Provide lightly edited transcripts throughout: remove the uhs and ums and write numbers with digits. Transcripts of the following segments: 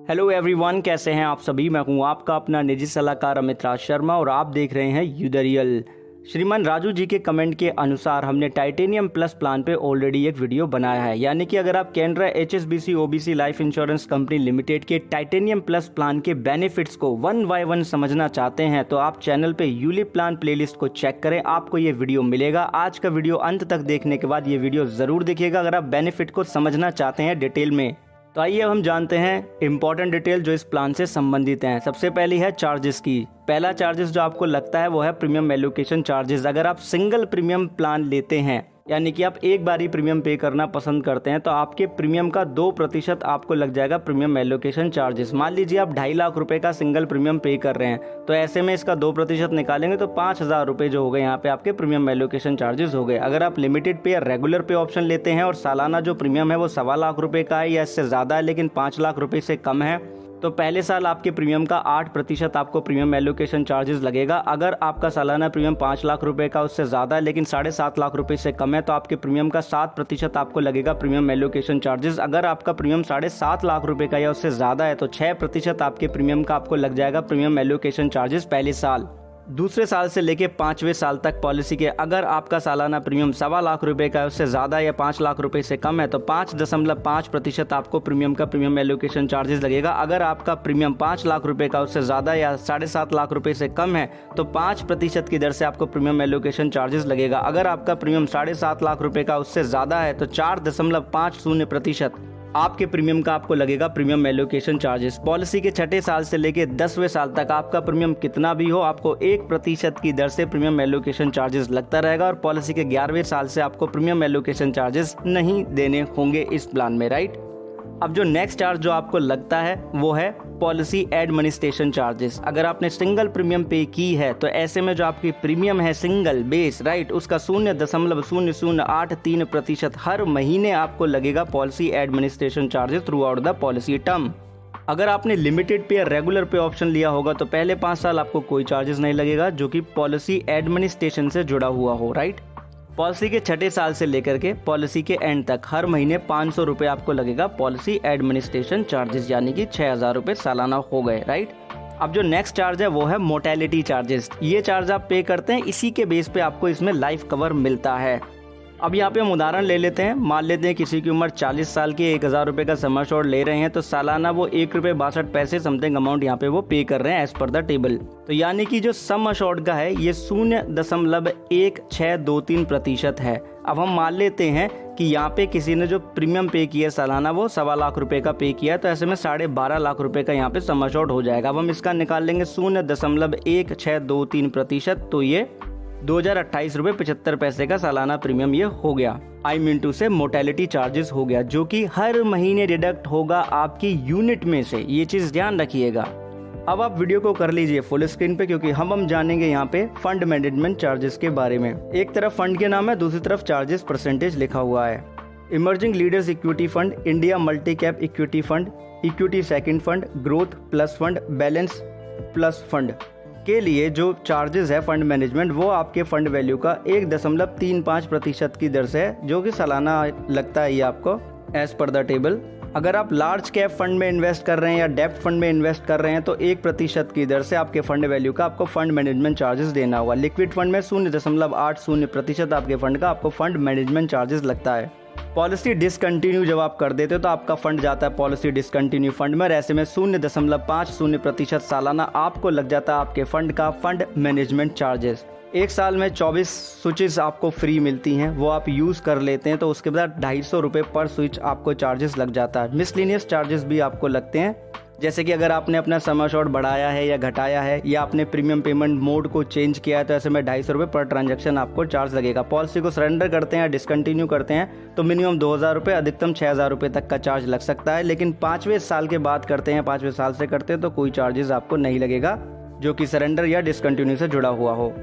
Hello everyone, कैसे हैं आप सभी। मैं हूं आपका अपना निजी सलाहकार अमित राज शर्मा और आप देख रहे हैं यू द रियल। श्रीमान राजू जी के कमेंट के अनुसार हमने टाइटेनियम प्लस प्लान पे ऑलरेडी एक वीडियो बनाया है। यानी कि अगर आप Canara HSBC OBC life insurance company limited के टाइटेनियम प्लस प्लान के बेनिफिट्स को वन बाय वन समझना चाहते हैं तो आप चैनल पे यूलिप प्लान प्लेलिस्ट को चेक करें, आपको ये वीडियो मिलेगा। आज का वीडियो अंत तक देखने के बाद ये वीडियो जरूर देखिएगा अगर आप बेनिफिट को समझना चाहते हैं डिटेल में। तो आइए अब हम जानते हैं इंपॉर्टेंट डिटेल जो इस प्लान से संबंधित हैं। सबसे पहली है चार्जेस की। पहला चार्जेस जो आपको लगता है वो है प्रीमियम एलोकेशन चार्जेस। अगर आप सिंगल प्रीमियम प्लान लेते हैं यानी कि आप एक बार ही प्रीमियम पे करना पसंद करते हैं तो आपके प्रीमियम का 2% आपको लग जाएगा प्रीमियम एलोकेशन चार्जेस। मान लीजिए आप 2.5 लाख रुपए का सिंगल प्रीमियम पे कर रहे हैं तो ऐसे में इसका 2% निकालेंगे तो 5,000 रुपए जो हो गए यहाँ पे आपके प्रीमियम एलोकेशन चार्जेस हो गए। अगर आप लिमिटेड पे या रेगुलर पे ऑप्शन लेते हैं और सालाना जो प्रीमियम है वो 1.25 लाख रुपए का है या इससे ज्यादा है लेकिन 5 लाख रुपए से कम है तो पहले साल आपके प्रीमियम का 8% आपको प्रीमियम एलोकेशन चार्जेस लगेगा। अगर आपका सालाना प्रीमियम 5 लाख रुपए का उससे ज़्यादा है लेकिन 7.5 लाख रुपए से कम है तो आपके प्रीमियम का 7% आपको लगेगा प्रीमियम एलोकेशन चार्जेस। अगर आपका प्रीमियम 7.5 लाख रुपए का या उससे ज़्यादा है तो 6% आपके प्रीमियम का आपको लग जाएगा प्रीमियम एलोकेशन चार्जेस पहले साल। दूसरे साल से लेके 5वें साल तक पॉलिसी के अगर आपका सालाना प्रीमियम 1.25 लाख रुपए का उससे ज़्यादा या 5 लाख रुपए से कम है तो 5.5% आपको प्रीमियम का प्रीमियम एलोकेशन चार्जेस लगेगा। अगर आपका प्रीमियम 5 लाख रुपए का उससे ज़्यादा या 7.5 लाख रुपए से कम है तो 5% की दर से आपको प्रीमियम एलोकेशन चार्जेस लगेगा। अगर आपका प्रीमियम 7.5 लाख रुपए का उससे ज़्यादा है तो 4.50% आपके प्रीमियम का आपको लगेगा प्रीमियम एलोकेशन चार्जेस। पॉलिसी के 6ठे साल से लेके 10वें साल तक आपका प्रीमियम कितना भी हो आपको 1% की दर से प्रीमियम एलोकेशन चार्जेस लगता रहेगा और पॉलिसी के 11वें साल से आपको प्रीमियम एलोकेशन चार्जेस नहीं देने होंगे इस प्लान में, राइट। अब जो नेक्स्ट चार्ज जो आपको लगता है वो है पॉलिसी एडमिनिस्ट्रेशन चार्जेस। अगर आपने सिंगल प्रीमियम पे की है तो ऐसे में जो आपकी प्रीमियम है सिंगल बेस, राइट, उसका 0.0083% हर महीने आपको लगेगा policy administration charges through out the policy term. अगर आपने लिमिटेड पे या रेगुलर पे ऑप्शन लिया होगा तो पहले 5 साल आपको कोई चार्जेस नहीं लगेगा जो कि पॉलिसी एडमिनिस्ट्रेशन से जुड़ा हुआ हो, राइट। पॉलिसी के 6ठे साल से लेकर के पॉलिसी के एंड तक हर महीने 500 रुपये आपको लगेगा पॉलिसी एडमिनिस्ट्रेशन चार्जेस, यानी कि 6,000 रुपये सालाना हो गए, राइट। अब जो नेक्स्ट चार्ज है वो है मोर्टेलिटी चार्जेस। ये चार्ज आप पे करते हैं, इसी के बेस पे आपको इसमें लाइफ कवर मिलता है। अब यहाँ पे हम उदाहरण ले लेते हैं। मान लेते हैं किसी की उम्र 40 साल की 1,000 रुपये का सम एश्योर्ड ले रहे हैं तो सालाना वो 1.62 समथिंग अमाउंट यहाँ पे वो पे कर रहे हैं एज पर द टेबल। तो यानी कि जो सम एश्योर्ड का है ये 0.1623% है। अब हम मान लेते हैं कि यहाँ पे किसी ने जो प्रीमियम पे किया सालाना वो 1.25 लाख रुपए का पे किया तो ऐसे में 12.5 लाख रुपए का यहाँ पे सम एश्योर्ड हो जाएगा। अब हम इसका निकाल लेंगे 0.1623% तो ये 2,028 रुपये 75 पैसे का सालाना प्रीमियम ये हो गया। आई मीन टू से मोर्टेलिटी चार्जेस हो गया जो कि हर महीने डिडक्ट होगा आपकी यूनिट में से, ये चीज ध्यान रखिएगा। अब आप वीडियो को कर लीजिए फुल स्क्रीन पे क्योंकि हम जानेंगे यहाँ पे फंड मैनेजमेंट चार्जेस के बारे में। एक तरफ फंड के नाम है, दूसरी तरफ चार्जेस परसेंटेज लिखा हुआ है। Emerging leaders equity fund, India multi cap equity fund, equity second fund, growth plus fund, balance plus fund के लिए जो चार्जेस है फंड मैनेजमेंट वो आपके फंड वैल्यू का 1.35% की दर से है जो कि सालाना लगता है ये आपको एज पर द टेबल। अगर आप लार्ज कैप फंड में इन्वेस्ट कर रहे हैं या डेप्ट फंड में इन्वेस्ट कर रहे हैं तो 1% की दर से आपके फंड वैल्यू का आपको फंड मैनेजमेंट चार्जेस देना होगा। लिक्विड फंड में 0.80% आपके फंड का आपको फंड मैनेजमेंट चार्जेस लगता है। पॉलिसी डिसकंटिन्यू जब आप कर देते हो तो आपका फंड जाता है पॉलिसी डिसकंटिन्यू फंड में, ऐसे में 0.50% सालाना आपको लग जाता है आपके फंड का फंड मैनेजमेंट चार्जेस। एक साल में 24 स्विचेस आपको फ्री मिलती हैं, वो आप यूज़ कर लेते हैं तो उसके बाद 250 रुपये पर स्विच आपको चार्जेस लग जाता है। मिसलिनियस चार्जेस भी आपको लगते हैं जैसे कि अगर आपने अपना सम एश्योर्ड बढ़ाया है या घटाया है या आपने प्रीमियम पेमेंट मोड को चेंज किया है तो ऐसे में 250 रुपये पर ट्रांजैक्शन आपको चार्ज लगेगा। पॉलिसी को सरेंडर करते हैं या डिसकंटिन्यू करते हैं तो मिनिमम 2,000 रुपये, अधिकतम 6,000 रुपये तक का चार्ज लग सकता है। लेकिन 5वें साल के बाद करते हैं, 5वें साल से करते हैं तो कोई चार्जेस आपको नहीं लगेगा जो कि सरेंडर या डिसकंटिन्यू से जुड़ा हुआ हो।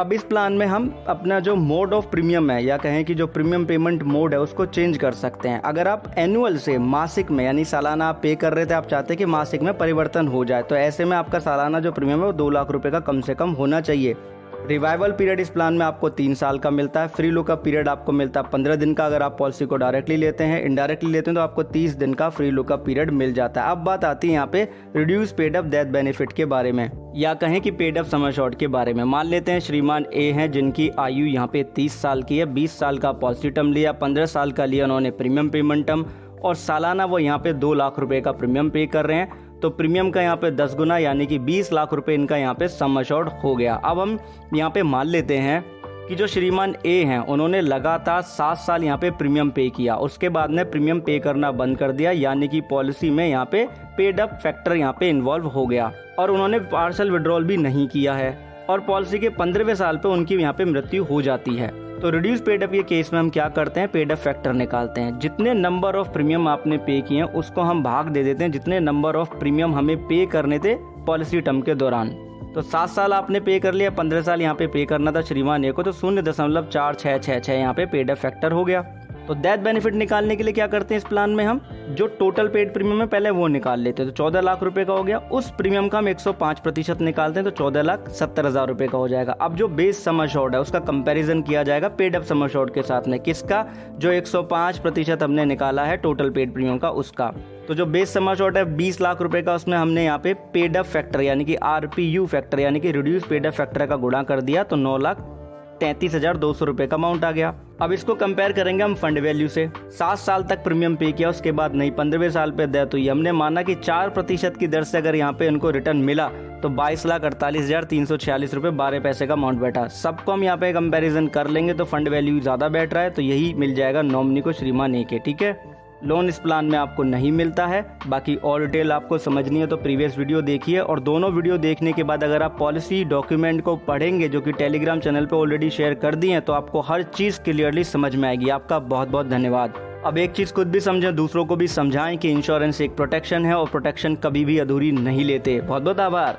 अब इस प्लान में हम अपना जो मोड ऑफ प्रीमियम है या कहें कि जो प्रीमियम पेमेंट मोड है उसको चेंज कर सकते हैं। अगर आप एनुअल से मासिक में यानी सालाना आप पे कर रहे थे, आप चाहते हैं कि मासिक में परिवर्तन हो जाए तो ऐसे में आपका सालाना जो प्रीमियम है वो 2 लाख रुपए का कम से कम होना चाहिए। रिवाइवल पीरियड इस प्लान में आपको 3 साल का मिलता है। फ्री लुकअप पीरियड आपको मिलता है 15 दिन का अगर आप पॉलिसी को डायरेक्टली लेते हैं। इनडायरेक्टली लेते हैं तो आपको 30 दिन का फ्री लुकअप पीरियड मिल जाता है। अब बात आती है यहाँ पे reduce paid up death benefit के बारे में, या कहें कि पेड अप सम एश्योर्ड के बारे में। मान लेते हैं श्रीमान ए हैं जिनकी आयु यहाँ पे 30 साल की है, 20 साल का पॉलिसी टर्म लिया, 15 साल का लिया उन्होंने प्रीमियम पेमेंट टर्म, और सालाना वो यहाँ पे 2 लाख रुपए का प्रीमियम पे कर रहे हैं। तो प्रीमियम का यहाँ पे 10 गुना यानी कि 20 लाख रुपए इनका यहाँ पे सम एश्योर्ड हो गया। अब हम यहाँ पे मान लेते हैं कि जो श्रीमान ए हैं उन्होंने लगातार 7 साल यहाँ पे प्रीमियम पे किया, उसके बाद में प्रीमियम पे करना बंद कर दिया, यानी कि पॉलिसी में यहाँ पे पेड अप फैक्टर यहाँ पे इन्वॉल्व हो गया और उन्होंने पार्शल विड्रॉल भी नहीं किया है और पॉलिसी के 15वें साल पे उनकी यहाँ पे मृत्यु हो जाती है। तो रिड्यूस पेड अप के केस में हम क्या करते हैं, पेड अप फैक्टर निकालते हैं। जितने नंबर ऑफ प्रीमियम आपने पे किए हैं उसको हम भाग दे देते हैं जितने नंबर ऑफ प्रीमियम हमें पे करने थे पॉलिसी टर्म के दौरान। तो 7 साल आपने पे कर लिया, 15 साल यहाँ पे पे करना था श्रीमान ए को, तो 0.4666 यहाँ पे पेड अप फैक्टर हो गया। तो डेथ बेनिफिट निकालने के लिए क्या करते हैं इस प्लान में, हम जो टोटल पेड प्रीमियम है पहले वो निकाल लेते हैं। तो 14 लाख रुपए का हो गया, उस प्रीमियम का हम 105% निकालते हैं तो 14,70,000 रुपए का हो जाएगा। अब जो बेस सम एश्योर्ड है उसका कंपैरिजन किया जाएगा पेड अप सम एश्योर्ड के साथ में, किसका, जो 105% हमने निकाला है टोटल पेड प्रीमियम का उसका। तो जो बेस सम एश्योर्ड है 20 लाख रुपए का, उसमें हमने यहाँ पे पेड अप फैक्टर यानी कि RPU फैक्टर यानी कि रिड्यूस पेड अप फैक्टर का गुणा कर दिया तो 9,33,200 रुपए का अमाउंट आ गया। अब इसको कंपेयर करेंगे हम फंड वैल्यू से। 7 साल तक प्रीमियम पे किया, उसके बाद नहीं, 15वें साल पे डेथ हुई। हमने माना कि 4% की दर से अगर यहाँ पे उनको रिटर्न मिला तो 22,48,346 रुपए 12 पैसे का अमाउंट बैठा। सबको हम यहाँ पे कंपैरिजन कर लेंगे तो फंड वैल्यू ज्यादा बैठ रहा है, तो यही मिल जाएगा नॉमिनी को श्रीमान ए के। ठीक है, लोन इस प्लान में आपको नहीं मिलता है। बाकी और डिटेल आपको समझनी है तो प्रीवियस वीडियो देखिए, और दोनों वीडियो देखने के बाद अगर आप पॉलिसी डॉक्यूमेंट को पढ़ेंगे जो कि टेलीग्राम चैनल पे ऑलरेडी शेयर कर दी है तो आपको हर चीज़ क्लियरली समझ में आएगी। आपका बहुत बहुत धन्यवाद। अब एक चीज़ खुद भी समझें, दूसरों को भी समझाएं कि इंश्योरेंस एक प्रोटेक्शन है और प्रोटेक्शन कभी भी अधूरी नहीं लेते। बहुत बहुत आभार।